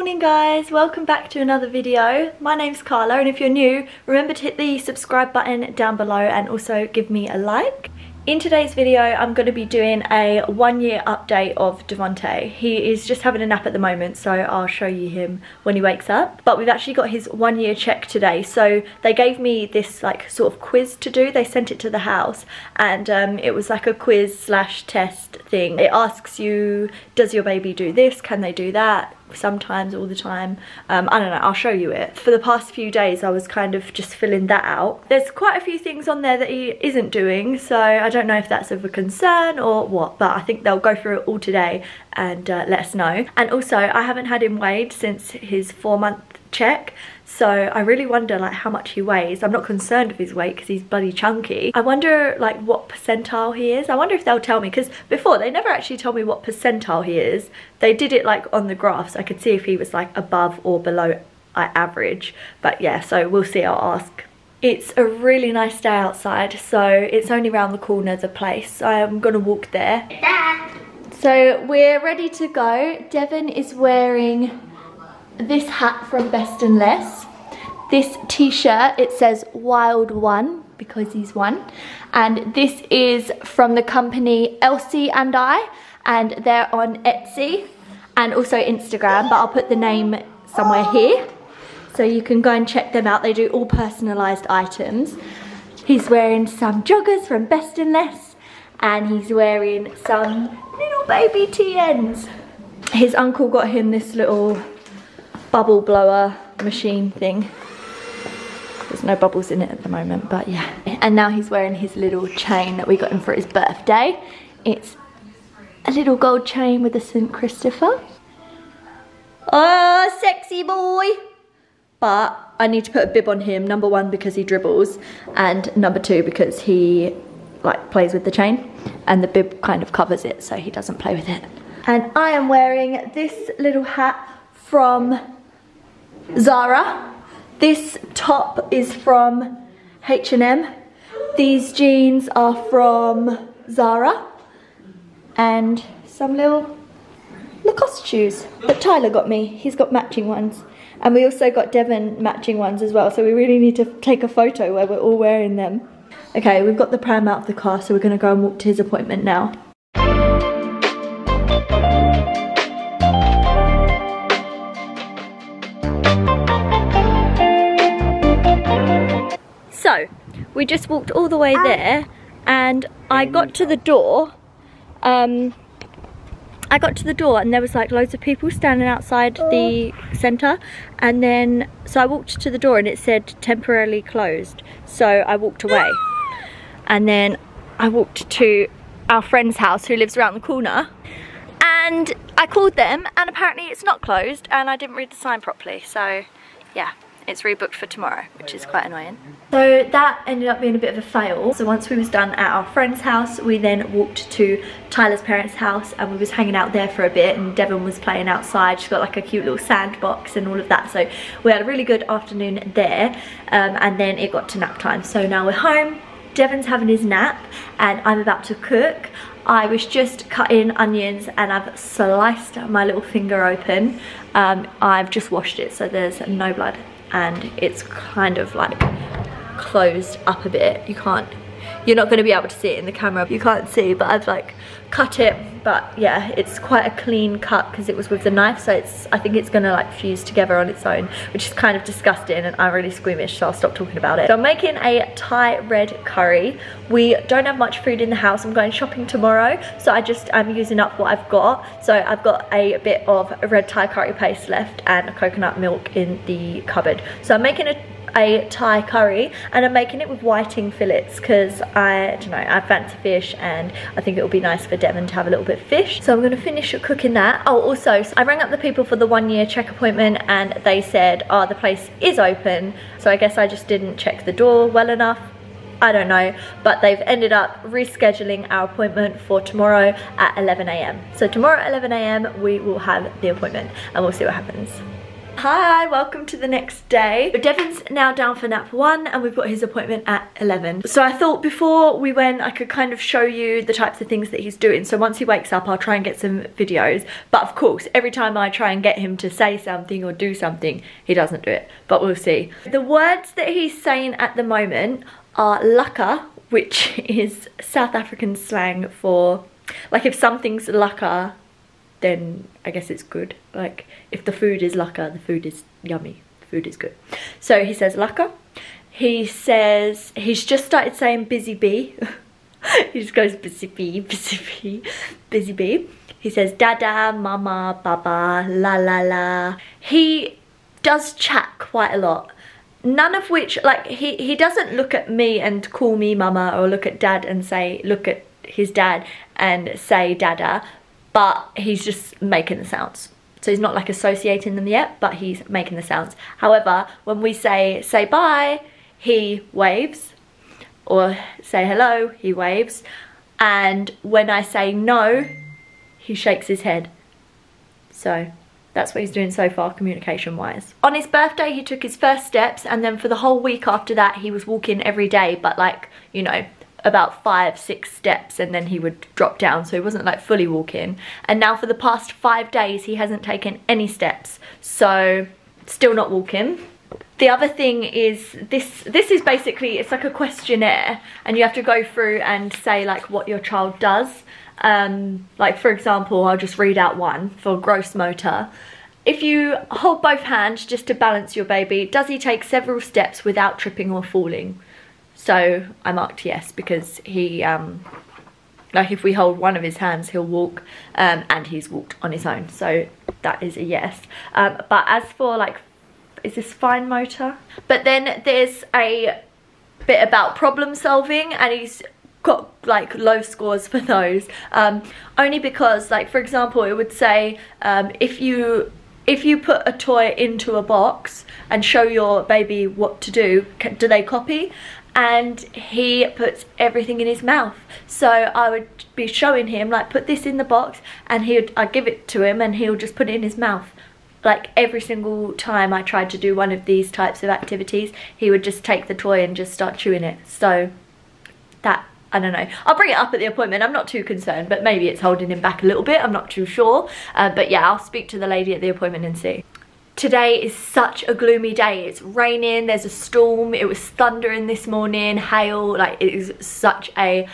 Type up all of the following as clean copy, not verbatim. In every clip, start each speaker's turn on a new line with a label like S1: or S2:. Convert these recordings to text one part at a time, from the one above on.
S1: morning guys, welcome back to another video. My name's Carla and if you're new, remember to hit the subscribe button down below and also give me a like. In today's video, I'm going to be doing a 1 year update of Devontae. He is just having a nap at the moment, so I'll show you him when he wakes up. But we've actually got his 1 year check today. So they gave me this like sort of quiz to do. They sent it to the house and it was like a quiz slash test thing. It asks you, does your baby do this? Can they do that? Sometimes, all the time. I don't know, I'll show you it. For the past few days I was kind of just filling that out. There's quite a few things on there that he isn't doing, so I don't know if that's of a concern or what, but I think they'll go through it all today and let us know. And also I haven't had him weighed since his 4-month check, so I really wonder like how much he weighs. I'm not concerned with his weight because he's bloody chunky. I wonder like what percentile he is. I wonder if they'll tell me, because before they never actually told me what percentile he is. They did it like on the graph so I could see if he was like above or below average, but yeah, so we'll see. I'll ask. It's a really nice day outside, so it's only around the corner, the place. I'm gonna walk there. So we're ready to go. Devon is wearing this hat from Best and Less, this t-shirt, it says Wild One because he's one, and this is from the company Elsie and I, and they're on Etsy and also Instagram, but I'll put the name somewhere here so you can go and check them out. They do all personalized items. He's wearing some joggers from Best and Less and he's wearing some little baby TNs. His uncle got him this little bubble blower machine thing. There's no bubbles in it at the moment, but yeah. And now he's wearing his little chain that we got him for his birthday. It's a little gold chain with a St. Christopher. Oh, sexy boy. But I need to put a bib on him, number one because he dribbles, and number two because he like plays with the chain and the bib kind of covers it so he doesn't play with it. And I am wearing this little hat from Zara. This top is from H&M. These jeans are from Zara. And some little Lacoste shoes that Tyler got me. He's got matching ones. And we also got Devon matching ones as well. So we really need to take a photo where we're all wearing them. Okay, we've got the pram out of the car, so we're going to go and walk to his appointment now. So, we just walked all the way there and I got to the door. And there was like loads of people standing outside the centre, and then so I walked to the door and it said temporarily closed, so I walked away and then I walked to our friend's house who lives around the corner and I called them and apparently it's not closed and I didn't read the sign properly, so yeah. It's rebooked for tomorrow, which is quite annoying. So that ended up being a bit of a fail. So once we was done at our friend's house, we then walked to Tyler's parents' house and we was hanging out there for a bit, and Devon was playing outside. She's got like a cute little sandbox and all of that. So we had a really good afternoon there, and then it got to nap time. So now we're home, Devon's having his nap and I'm about to cook. I was just cutting onions and I've sliced my little finger open. I've just washed it so there's no blood. And it's kind of like closed up a bit. You're not going to be able to see it in the camera. You can't see, but I've like cut it. But yeah, it's quite a clean cut because it was with the knife, so I think it's going to like fuse together on its own, which is kind of disgusting and I'm really squeamish, so I'll stop talking about it. So I'm making a Thai red curry. We don't have much food in the house. I'm going shopping tomorrow, so I'm using up what I've got. So I've got a bit of red Thai curry paste left and coconut milk in the cupboard. So I'm making a Thai curry and I'm making it with whiting fillets because I don't know, I fancy fish and I think it will be nice for Devon to have a little bit of fish. So I'm going to finish cooking that. Oh, also, so I rang up the people for the 1 year check appointment and they said, oh, the place is open. So I guess I just didn't check the door well enough. I don't know, but they've ended up rescheduling our appointment for tomorrow at 11 AM. So tomorrow at 11 AM we will have the appointment and we'll see what happens. Hi, welcome to the next day. Devon's now down for nap 1 and we've got his appointment at 11. So I thought before we went I could kind of show you the types of things that he's doing. So once he wakes up I'll try and get some videos. But of course, every time I try and get him to say something or do something, he doesn't do it. But we'll see. The words that he's saying at the moment are laka, which is South African slang for, like, if something's laka, then I guess it's good. Like, if the food is laka, the food is yummy, the food is good. So he says laka. He says, he's just started saying busy bee. He just goes busy bee, busy bee, busy bee. He says dada, mama, baba, la la la. He does chat quite a lot. None of which, like, he doesn't look at me and call me mama, or look at dad and say, look at his dad and say dada, but he's just making the sounds. So he's not like associating them yet, but he's making the sounds. However, when we say bye, he waves, or say hello, he waves. And when I say no, he shakes his head. So that's what he's doing so far, communication wise. On his birthday, he took his first steps, and then for the whole week after that, he was walking every day, but like, you know, about 5-6 steps, and then he would drop down, so he wasn't like fully walking. And now for the past 5 days, he hasn't taken any steps, so still not walking. The other thing is, this is basically, it's like a questionnaire, and you have to go through and say like what your child does. Like, for example, I'll just read out one for gross motor. If you hold both hands just to balance your baby, does he take several steps without tripping or falling? So I marked yes, because he, like, if we hold one of his hands, he'll walk, and he's walked on his own. So that is a yes. But as for like, is this fine motor? But then there's a bit about problem solving, and he's got like low scores for those, only because, like, for example, it would say if you put a toy into a box and show your baby what to do, do they copy? And he puts everything in his mouth. So I would be showing him, like, put this in the box, and I'd give it to him and he'll just put it in his mouth. Like, every single time I tried to do one of these types of activities, he would just take the toy and just start chewing it. So that, I don't know. I'll bring it up at the appointment. I'm not too concerned, but maybe it's holding him back a little bit. I'm not too sure. But yeah, I'll speak to the lady at the appointment and see. Today is such a gloomy day. It's raining, there's a storm, it was thundering this morning, hail. Like, it is such a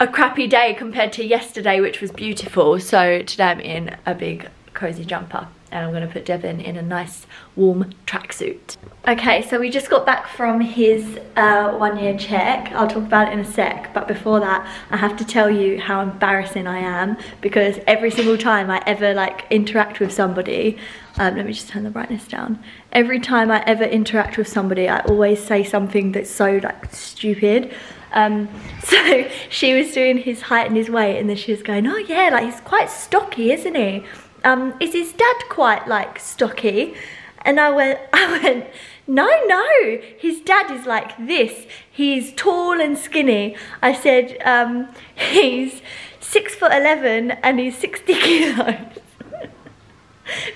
S1: crappy day compared to yesterday, which was beautiful. So today I'm in a big cozy jumper, and I'm gonna put Devon in a nice warm tracksuit. Okay, so we just got back from his 1 year check. I'll talk about it in a sec, but before that, I have to tell you how embarrassing I am, because every single time I ever like interact with somebody, let me just turn the brightness down. Every time I ever interact with somebody, I always say something that's so like stupid. So she was doing his height and his weight, and then she was going, oh yeah, like, he's quite stocky, isn't he? Is his dad quite like stocky? And I went, no, his dad is like this. He's tall and skinny. I said, he's 6'11" and he's 60 kilos.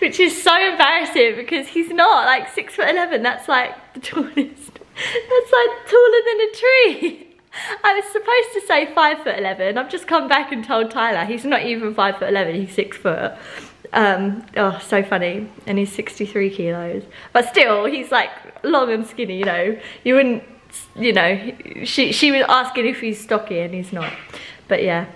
S1: Which is so embarrassing, because he's not like 6'11". That's like the tallest. That's like taller than a tree. I was supposed to say 5'11". I've just come back and told Tyler he's not even 5'11", he's 6 foot. Oh, so funny. And he's 63 kilos. But still, he's like long and skinny, you know. You wouldn't, you know, she was asking if he's stocky, and he's not. But yeah,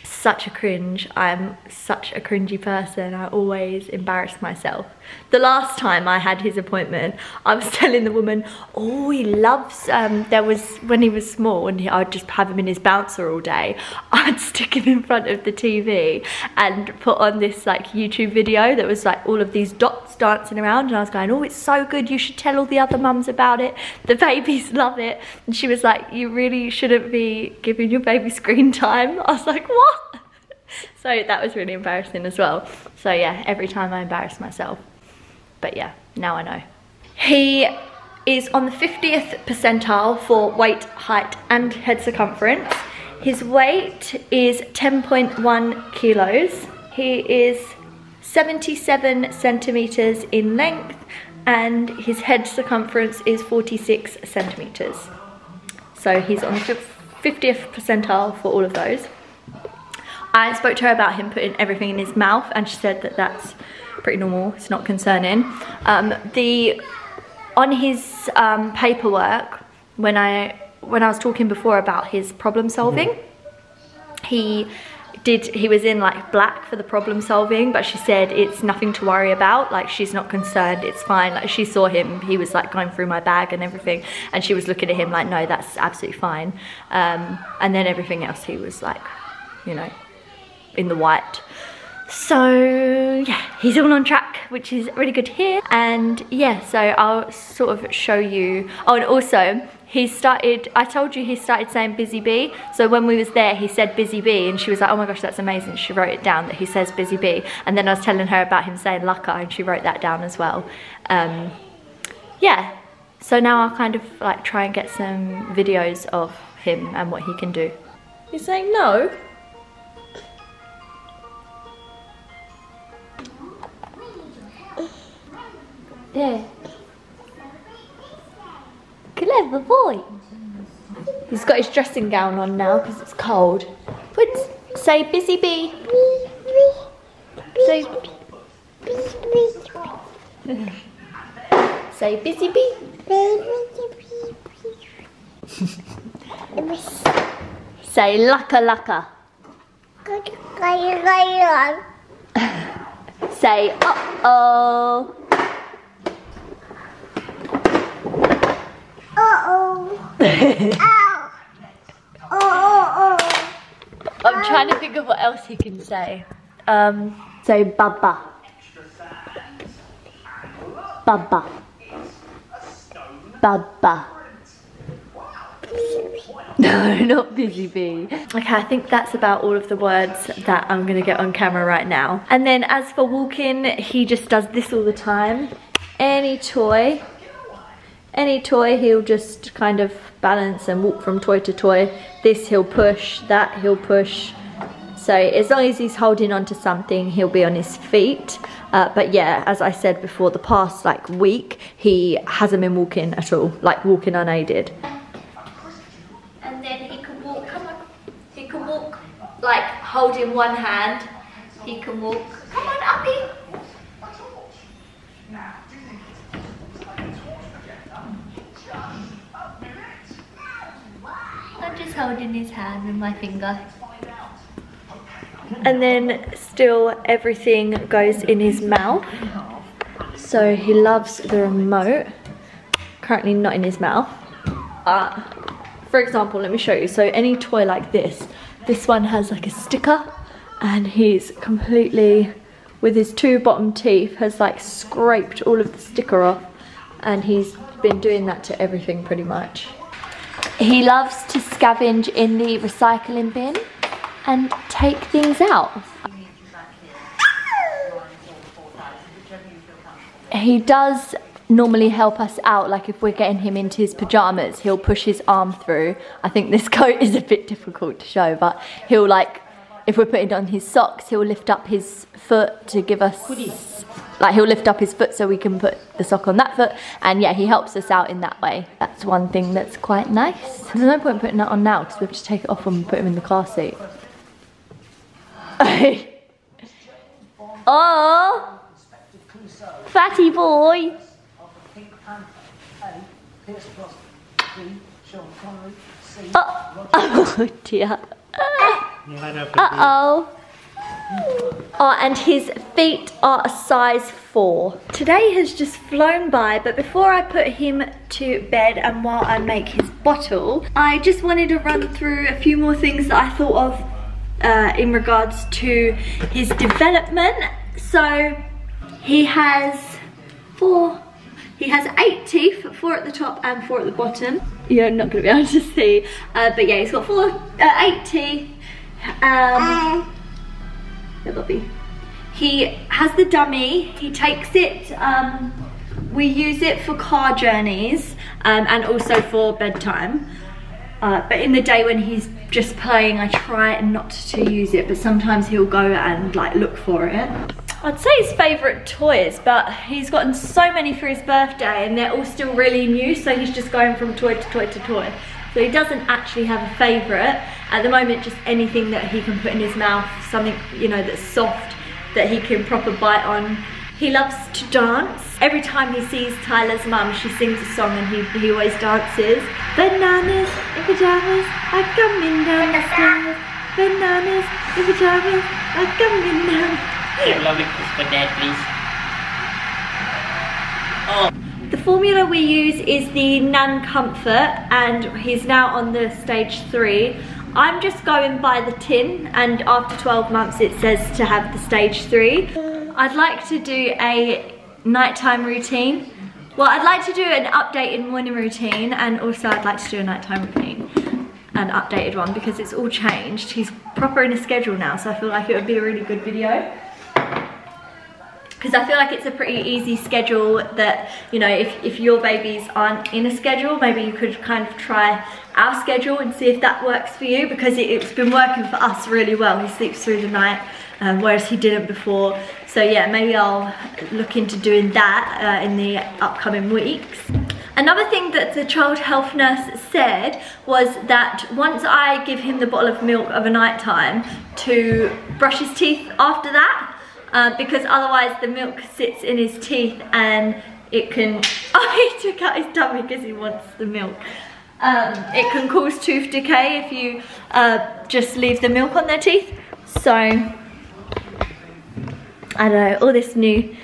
S1: such a cringe. I'm such a cringy person. I always embarrass myself. The last time I had his appointment, I was telling the woman, oh, he loves, there was, when he was small, and I'd just have him in his bouncer all day, I'd stick him in front of the TV and put on this like YouTube video that was like all of these dots dancing around, and I was going, oh, it's so good, you should tell all the other mums about it, the babies love it. And she was like, you really shouldn't be giving your baby screen time. I was like, what? So that was really embarrassing as well. So yeah, every time I embarrass myself. But yeah, now I know. He is on the 50th percentile for weight, height and head circumference. His weight is 10.1 kilos. He is 77 centimeters in length, and his head circumference is 46 centimeters. So he's on the 50th percentile for all of those. I spoke to her about him putting everything in his mouth, and she said that that's pretty normal, it's not concerning. On his paperwork, when I was talking before about his problem solving, he was in like black for the problem solving, but she said it's nothing to worry about, like she's not concerned, it's fine. Like she saw him, he was like going through my bag and everything, and she was looking at him like, no, that's absolutely fine. And then everything else he was like, you know, in the white. So yeah, he's all on track, which is really good to hear. And yeah, so I'll sort of show you. Oh, and also I told you he started saying busy bee. So when we was there, he said busy bee, and she was like, oh my gosh, that's amazing. She wrote it down that he says busy bee. And then I was telling her about him saying lucka, and she wrote that down as well. Yeah, so now I'll kind of like try and get some videos of him and what he can do. You're saying no? Yeah. Clever boy. He's got his dressing gown on now because it's cold. Say busy bee. Say busy bee. Say lucka lucka. Say uh-oh. I'm trying to think of what else he can say. Say baba. Baba. Baba. No, not busy bee. Okay, I think that's about all of the words that I'm gonna get on camera right now. And then as for walking, he just does this all the time. Any toy, he'll just kind of balance and walk from toy to toy. This he'll push, that he'll push. So as long as he's holding on to something, he'll be on his feet. But yeah, as I said before, the past like week, he hasn't been walking at all, like walking unaided. And then he can walk, come on, he can walk like holding one hand. He can walk, come on, uppy. I'm just holding his hand with my finger. And then still everything goes in his mouth. So he loves the remote. Currently not in his mouth. For example, let me show you. So any toy like this one has like a sticker, and he's completely, with his two bottom teeth, has like scraped all of the sticker off, and he's been doing that to everything pretty much. He loves to scavenge in the recycling bin and take things out. He does normally help us out, like if we're getting him into his pajamas, he'll push his arm through. I think this coat is a bit difficult to show, but he'll like, if we're putting on his socks, he'll lift up his foot to give us, like he'll lift up his foot so we can put the sock on that foot, and yeah, he helps us out in that way. That's one thing that's quite nice. There's no point putting that on now because we have to take it off when we put him in the car seat. Oh, fatty boy. Oh dear. Uh-oh. Oh, and his feet are a size 4. Today has just flown by, but before I put him to bed and while I make his bottle, I just wanted to run through a few more things that I thought of in regards to his development. So he has 8 teeth, 4 at the top and 4 at the bottom. You're not going to be able to see, but yeah, he's got 8 teeth. He has the dummy, he takes it, we use it for car journeys and also for bedtime. But in the day when he's just playing, I try not to use it, but sometimes he'll go and like look for it. I'd say his favourite toys, but he's gotten so many for his birthday and they're all still really new, so he's just going from toy to toy to toy. So he doesn't actually have a favourite. At the moment, just anything that he can put in his mouth, something, you know, that's soft, that he can proper bite on. He loves to dance. Every time he sees Tyler's mum, she sings a song and he always dances. Bananas in pyjamas are coming down the stairs. Bananas in pyjamas are coming down.
S2: Get lovely kiss for dad, please. Oh.
S1: The formula we use is the Nan Comfort, and he's now on the stage 3. I'm just going by the tin, and after 12 months it says to have the stage 3. I'd like to do a nighttime routine. Well, I'd like to do an updated morning routine, and also I'd like to do a nighttime routine, an updated one, because it's all changed. He's proper in a schedule now, so I feel like it would be a really good video. Because I feel like it's a pretty easy schedule that, you know, if your babies aren't in a schedule, maybe you could kind of try our schedule and see if that works for you, because it's been working for us really well. He sleeps through the night, whereas he didn't before. So yeah, maybe I'll look into doing that in the upcoming weeks. Another thing that the child health nurse said was that once I give him the bottle of milk of a night time, to brush his teeth after that. Because otherwise the milk sits in his teeth and it can, oh, he took out his tummy because he wants the milk. It can cause tooth decay if you just leave the milk on their teeth. So, I don't know, all this new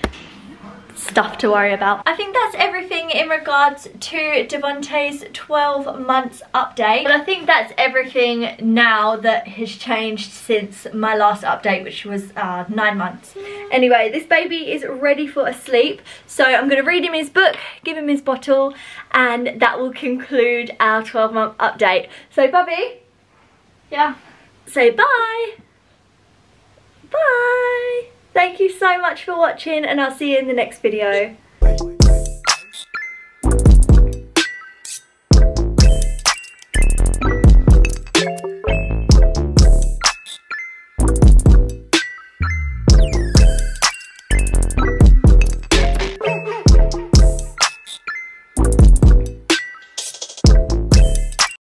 S1: stuff to worry about. I think that's everything in regards to Devontae's 12 months update. But I think that's everything now that has changed since my last update, which was 9 months. Anyway, this baby is ready for a sleep. So I'm going to read him his book, give him his bottle, and that will conclude our 12-month update. So, Bubby, yeah, say bye. Bye. Thank you so much for watching, and I'll see you in the next video.